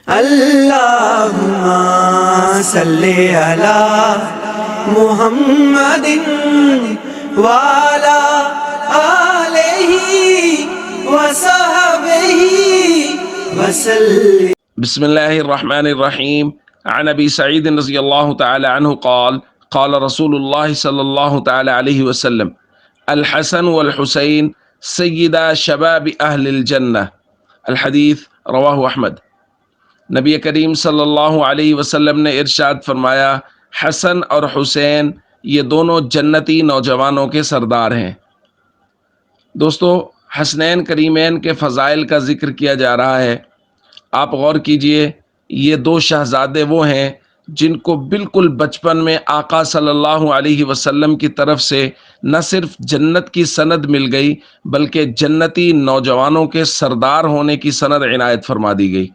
اللهم صل على محمد وعلى آلہ وصحبہ وسلم۔ بسم اللہ الرحمن الرحیم۔ عن ابی سعید رضی اللہ تعالی عنہ قال قال رسول اللہ صلی اللہ تعالی علیہ وسلم الحسن والحسین سیدا شباب اہل الجنہ، الحدیث رواہ احمد۔ نبی کریم صلی اللہ علیہ وسلم نے ارشاد فرمایا، حسن اور حسین یہ دونوں جنتی نوجوانوں کے سردار ہیں۔ دوستو، حسنین کریمین کے فضائل کا ذکر کیا جا رہا ہے۔ آپ غور کیجئے، یہ دو شہزادے وہ ہیں جن کو بالکل بچپن میں آقا صلی اللہ علیہ وسلم کی طرف سے نہ صرف جنت کی سند مل گئی بلکہ جنتی نوجوانوں کے سردار ہونے کی سند عنایت فرما دی گئی۔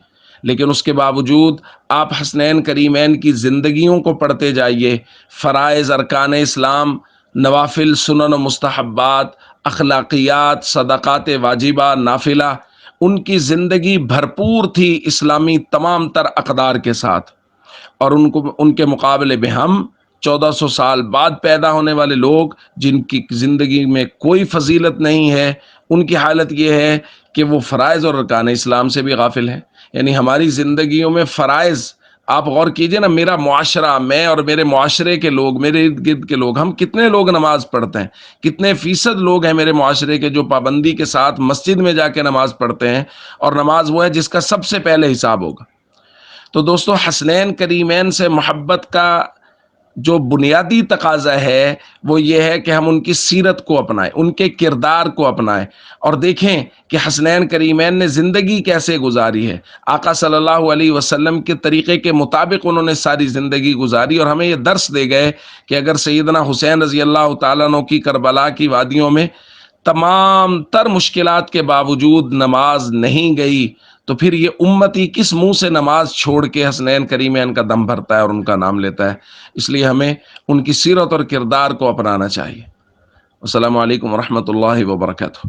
لیکن اس کے باوجود آپ حسنین کریمین کی زندگیوں کو پڑھتے جائیے، فرائض، ارکان اسلام، نوافل، سنن و مستحبات، اخلاقیات، صدقات واجبہ، نافلہ، ان کی زندگی بھرپور تھی اسلامی تمام تر اقدار کے ساتھ۔ اور ان کے مقابلے میں ہم 1400 سال بعد پیدا ہونے والے لوگ جن کی زندگی میں کوئی فضیلت نہیں ہے، ان کی حالت یہ ہے کہ وہ فرائض اور ارکان اسلام سے بھی غافل ہیں۔ یعنی ہماری زندگیوں میں فرائض، آپ غور کیجئے نا، میرا معاشرہ، میں اور میرے معاشرے کے لوگ، میرے ارد گرد کے لوگ، ہم کتنے لوگ نماز پڑھتے ہیں، کتنے فیصد لوگ ہیں میرے معاشرے کے جو پابندی کے ساتھ مسجد میں جا کے نماز پڑھتے ہیں، اور نماز وہ ہے جس کا سب سے پہلے حساب ہوگا۔ تو دوستو، حسنین کریمین سے محبت کا جو بنیادی تقاضا ہے وہ یہ ہے کہ ہم ان کی سیرت کو اپنائیں، ان کے کردار کو اپنائیں، اور دیکھیں کہ حسنین کریمین نے زندگی کیسے گزاری ہے۔ آقا صلی اللہ علیہ وسلم کے طریقے کے مطابق انہوں نے ساری زندگی گزاری، اور ہمیں یہ درس دے گئے کہ اگر سیدنا حسین رضی اللہ تعالیٰ عنہ کی کربلا کی وادیوں میں تمام تر مشکلات کے باوجود نماز نہیں گئی تو پھر یہ امتی کس منہ سے نماز چھوڑ کے حسنین کریمین کا دم بھرتا ہے اور ان کا نام لیتا ہے؟ اس لیے ہمیں ان کی سیرت اور کردار کو اپنانا چاہیے۔ السلام علیکم ورحمۃ اللہ وبرکاتہ۔